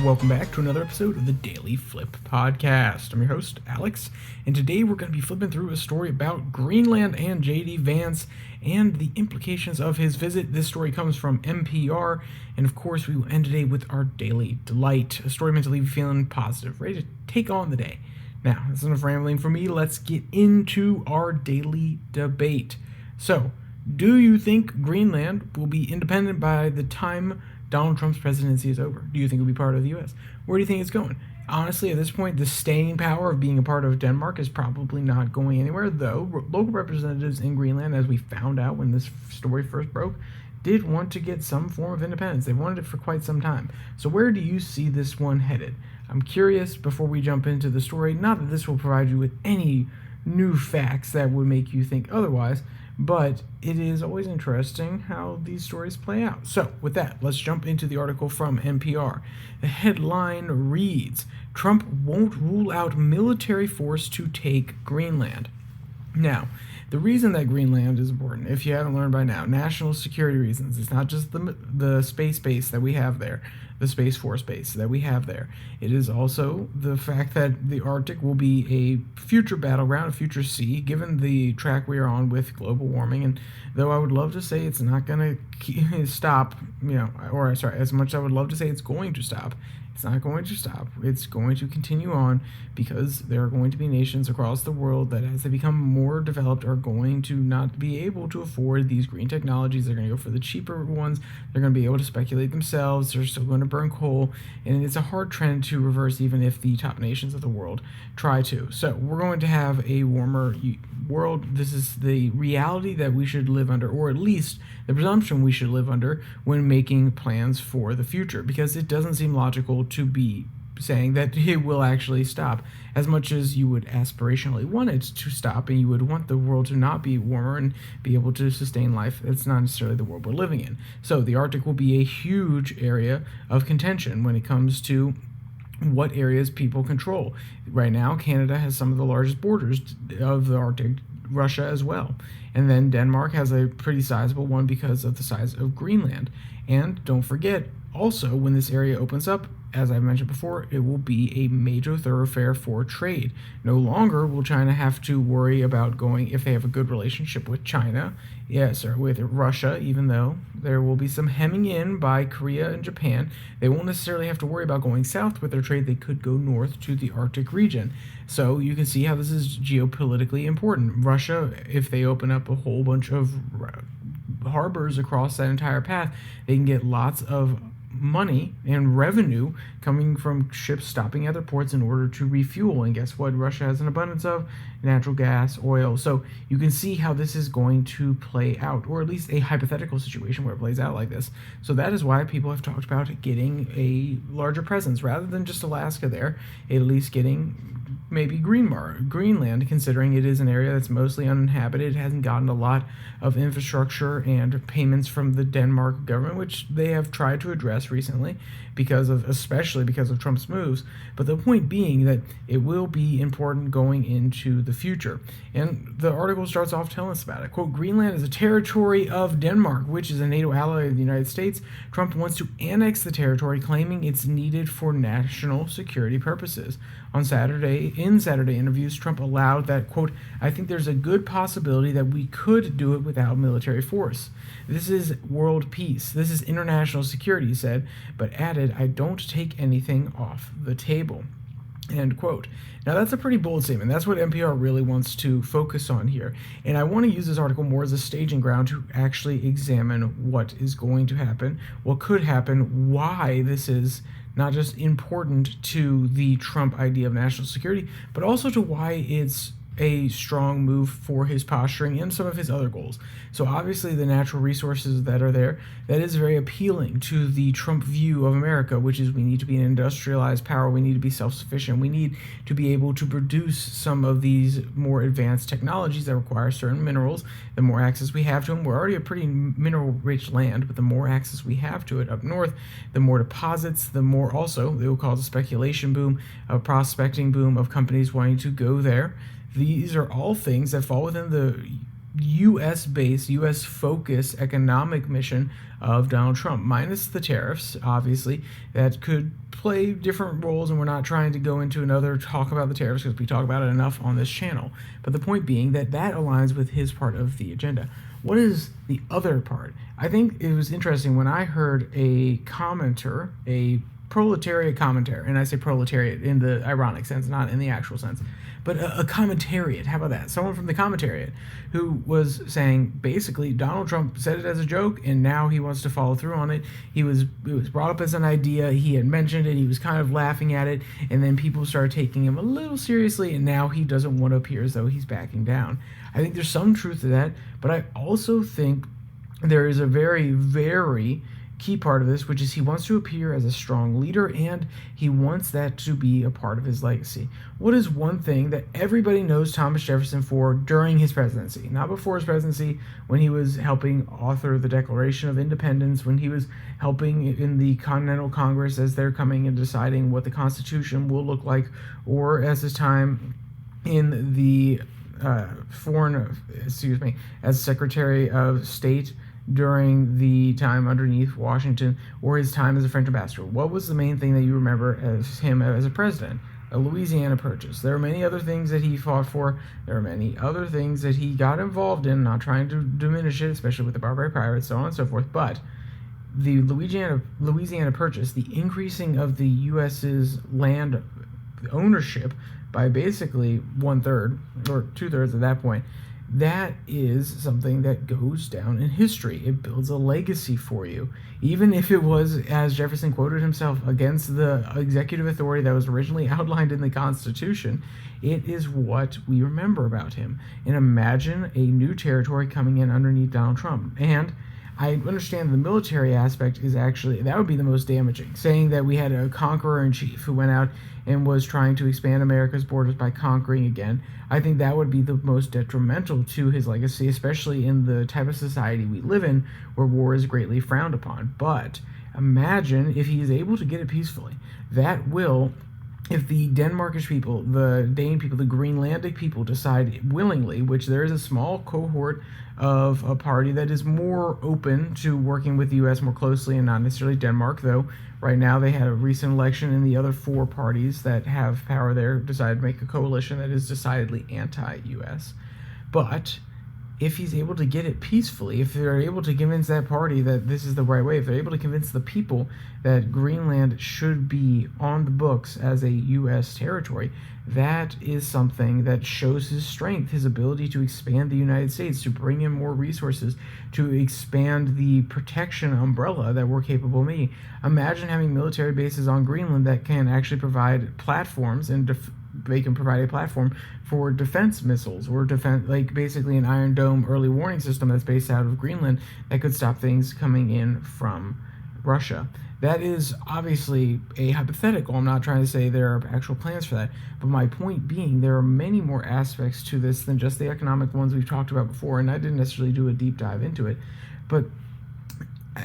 welcome back to another episode of the Daily Flip podcast. I'm your host, Alex, and today we're going to be flipping through a story about Greenland and J.D. Vance and the implications of his visit. This story comes from NPR, and of course we will end today with our Daily Delight, a story meant to leave you feeling positive, ready to take on the day. Now, that's enough rambling for me. Let's get into our daily debate. So, do you think Greenland will be independent by the time Donald Trump's presidency is over? Do you think it'll be part of the U.S.? Where do you think it's going? Honestly, at this point, the staying power of being a part of Denmark is probably not going anywhere, though local representatives in Greenland, as we found out when this story first broke, did want to get some form of independence. They wanted it for quite some time. So where do you see this one headed? I'm curious, before we jump into the story, not that this will provide you with any new facts that would make you think otherwise, but it is always interesting how these stories play out. So, with that, let's jump into the article from NPR. The headline reads, Trump won't rule out military force to take Greenland. Now, the reason that Greenland is important, if you haven't learned by now, national security reasons. It's not just the space base that we have there, the Space Force base that we have there. It is also the fact that the Arctic will be a future battleground, a future sea, given the track we are on with global warming. And though I would love to say it's not going to stop, as much as I would love to say it's going to stop, it's not going to stop. It's going to continue on because there are going to be nations across the world that, as they become more developed, are going to not be able to afford these green technologies. They're going to go for the cheaper ones. They're going to be able to speculate themselves. They're still going to burn coal. And it's a hard trend to reverse even if the top nations of the world try to. So we're going to have a warmer world. This is the reality that we should live under, or at least the presumption we should live under when making plans for the future, because it doesn't seem logical to be saying that it will actually stop. As much as you would aspirationally want it to stop and you would want the world to not be warmer and be able to sustain life, it's not necessarily the world we're living in. So the Arctic will be a huge area of contention when it comes to what areas people control. Right now, Canada has some of the largest borders of the Arctic, Russia as well. And then Denmark has a pretty sizable one because of the size of Greenland. And don't forget, also, when this area opens up, as I mentioned before, it will be a major thoroughfare for trade. No longer will China have to worry about going, if they have a good relationship with China, with Russia, even though there will be some hemming in by Korea and Japan, they won't necessarily have to worry about going south with their trade. They could go north to the Arctic region. So you can see how this is geopolitically important. Russia, if they open up a whole bunch of harbors across that entire path, they can get lots of money and revenue coming from ships stopping at their ports in order to refuel. And guess what? Russia has an abundance of natural gas, oil. So you can see how this is going to play out, or at least a hypothetical situation where it plays out like this. So that is why people have talked about getting a larger presence rather than just Alaska there, at least getting maybe Greenland, considering it is an area that's mostly uninhabited, hasn't gotten a lot of infrastructure and payments from the Denmark government, which they have tried to address recently, especially because of Trump's moves. But the point being that it will be important going into the future. And the article starts off telling us about it. Quote, Greenland is a territory of Denmark, which is a NATO ally of the United States. Trump wants to annex the territory, claiming it's needed for national security purposes. In Saturday interviews, Trump allowed that, quote, I think there's a good possibility that we could do it without military force. This is world peace. This is international security, he said, but added, I don't take anything off the table. End quote. Now, that's a pretty bold statement. That's what NPR really wants to focus on here. And I want to use this article more as a staging ground to actually examine what is going to happen, what could happen, why this is not just important to the Trump idea of national security, but also to why it's a strong move for his posturing and some of his other goals. So obviously the natural resources that are there, that is very appealing to the Trump view of America, which is we need to be an industrialized power, we need to be self-sufficient, we need to be able to produce some of these more advanced technologies that require certain minerals. The more access we have to them, we're already a pretty mineral-rich land, but the more access we have to it up north, the more deposits, the more also, they will cause a speculation boom, a prospecting boom of companies wanting to go there. These are all things that fall within the U.S.-based, U.S.-focused economic mission of Donald Trump, minus the tariffs, obviously, that could play different roles, and we're not trying to go into another talk about the tariffs because we talk about it enough on this channel. But the point being that aligns with his part of the agenda. What is the other part? I think it was interesting when I heard a commenter, a proletariat commentator, and I say proletariat in the ironic sense, not in the actual sense, but a commentariat. How about that? Someone from the commentariat who was saying basically Donald Trump said it as a joke, and now he wants to follow through on it. It was brought up as an idea. He had mentioned it. He was kind of laughing at it, and then people started taking him a little seriously, and now he doesn't want to appear as though he's backing down. I think there's some truth to that, but I also think there is a very, very key part of this, which is he wants to appear as a strong leader, and he wants that to be a part of his legacy. What is one thing that everybody knows Thomas Jefferson for during his presidency? Not before his presidency, when he was helping author the Declaration of Independence, when he was helping in the Continental Congress as they're coming and deciding what the Constitution will look like, or as his time in the as Secretary of State during the time underneath Washington, or his time as a French ambassador. What was the main thing that you remember as him as a president? A Louisiana Purchase. There are many other things that he fought for. There are many other things that he got involved in, not trying to diminish it, especially with the Barbary Pirates, so on and so forth, but the Louisiana Purchase, the increasing of the U.S.'s land ownership by basically 1/3 or 2/3 at that point, that is something that goes down in history. It builds a legacy for you. Even if it was, as Jefferson quoted himself, against the executive authority that was originally outlined in the Constitution, it is what we remember about him. And imagine a new territory coming in underneath Donald Trump. And I understand the military aspect is actually, that would be the most damaging. Saying that we had a conqueror-in-chief who went out and was trying to expand America's borders by conquering again, I think that would be the most detrimental to his legacy, especially in the type of society we live in where war is greatly frowned upon. But imagine if he is able to get it peacefully. That will, if the Denmarkish people, the Dane people, the Greenlandic people decide willingly, which there is a small cohort of a party that is more open to working with the U.S. more closely, and not necessarily Denmark, though right now they had a recent election and the other four parties that have power there decided to make a coalition that is decidedly anti-U.S. But if he's able to get it peacefully, if they're able to convince that party that this is the right way, if they're able to convince the people that Greenland should be on the books as a U.S. territory, that is something that shows his strength, his ability to expand the United States, to bring in more resources, to expand the protection umbrella that we're capable of making. Imagine having military bases on Greenland that can actually provide platforms, and they can provide a platform for defense missiles, or like basically an Iron Dome early warning system that's based out of Greenland that could stop things coming in from Russia. That is obviously a hypothetical. I'm not trying to say there are actual plans for that, but my point being there are many more aspects to this than just the economic ones we've talked about before, and I didn't necessarily do a deep dive into it, but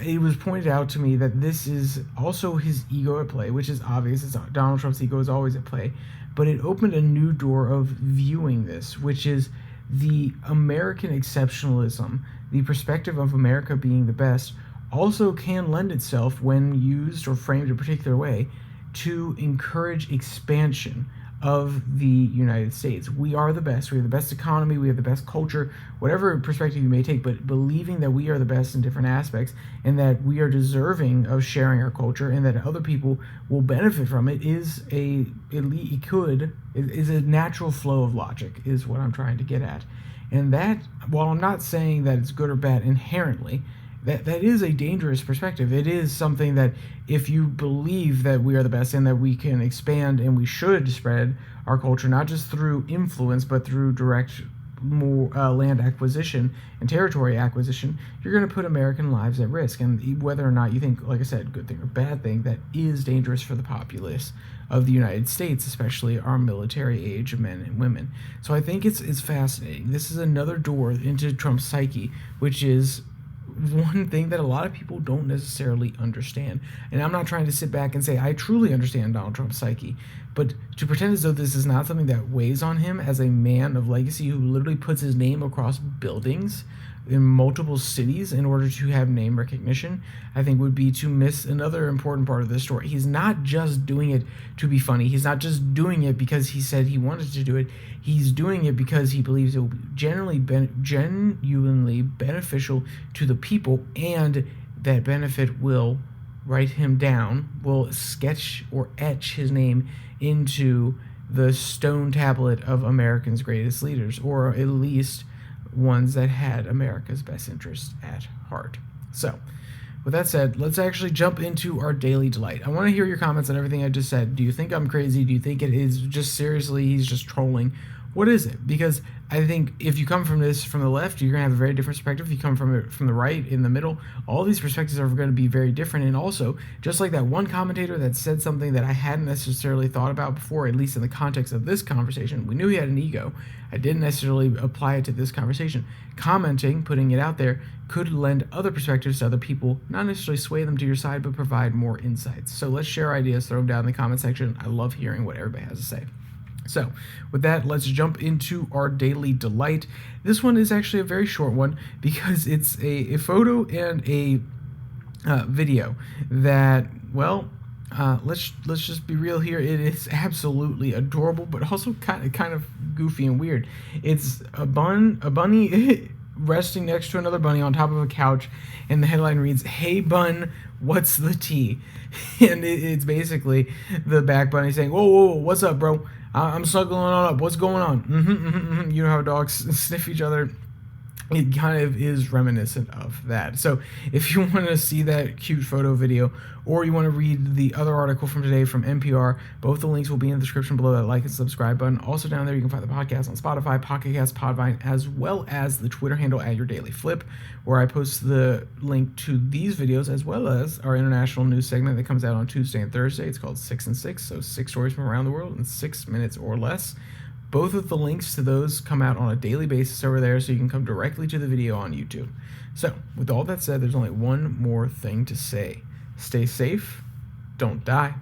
it was pointed out to me that this is also his ego at play, which is obvious. Donald Trump's ego is always at play, but it opened a new door of viewing this, which is the American exceptionalism, the perspective of America being the best, also can lend itself, when used or framed a particular way, to encourage expansion of the United States. We are the best. We have the best economy. We have the best culture, whatever perspective you may take, but believing that we are the best in different aspects and that we are deserving of sharing our culture and that other people will benefit from it is a natural flow of logic, is what I'm trying to get at. And that, while I'm not saying that it's good or bad inherently, that is a dangerous perspective. It is something that if you believe that we are the best and that we can expand and we should spread our culture, not just through influence, but through direct more land acquisition and territory acquisition, you're going to put American lives at risk. And whether or not you think, like I said, good thing or bad thing, that is dangerous for the populace of the United States, especially our military age of men and women. So I think it's fascinating. This is another door into Trump's psyche, which is one thing that a lot of people don't necessarily understand. And I'm not trying to sit back and say I truly understand Donald Trump's psyche, but to pretend as though this is not something that weighs on him as a man of legacy who literally puts his name across buildings in multiple cities in order to have name recognition, I think would be to miss another important part of this story. He's not just doing it to be funny. He's not just doing it because he said he wanted to do it. He's doing it because he believes it will be genuinely beneficial to the people, and that benefit will write him down, will sketch or etch his name into the stone tablet of Americans' greatest leaders, or at least ones that had America's best interests at heart. So, with that said, let's actually jump into our daily delight. I want to hear your comments on everything I just said. Do you think I'm crazy? Do you think it is just seriously he's just trolling? What is it? Because I think if you come from this from the left, you're going to have a very different perspective. If you come from it from the right, in the middle, all these perspectives are going to be very different. And also, just like that one commentator that said something that I hadn't necessarily thought about before, at least in the context of this conversation, we knew he had an ego. I didn't necessarily apply it to this conversation. Commenting, putting it out there, could lend other perspectives to other people, not necessarily sway them to your side, but provide more insights. So let's share ideas, throw them down in the comment section. I love hearing what everybody has to say. So, with that, let's jump into our daily delight. This one is actually a very short one because it's a photo and a video that, well, let's just be real here. It is absolutely adorable, but also kind of goofy and weird. It's a bunny resting next to another bunny on top of a couch, and the headline reads, "Hey bun, what's the tea?" And it's basically the back bunny saying, whoa, what's up, bro? I'm snuggling on up. What's going on? You know how dogs sniff each other? It kind of is reminiscent of that. So if you want to see that cute photo video, or you want to read the other article from today from NPR, both the links will be in the description below that like and subscribe button. Also down there, you can find the podcast on Spotify, Pocket Cast, Podvine, as well as the Twitter handle at @YourDailyFlip, where I post the link to these videos, as well as our international news segment that comes out on Tuesday and Thursday. It's called 6 and 6, so 6 stories from around the world in 6 minutes or less. Both of the links to those come out on a daily basis over there, so you can come directly to the video on YouTube. So, with all that said, there's only one more thing to say. Stay safe, don't die.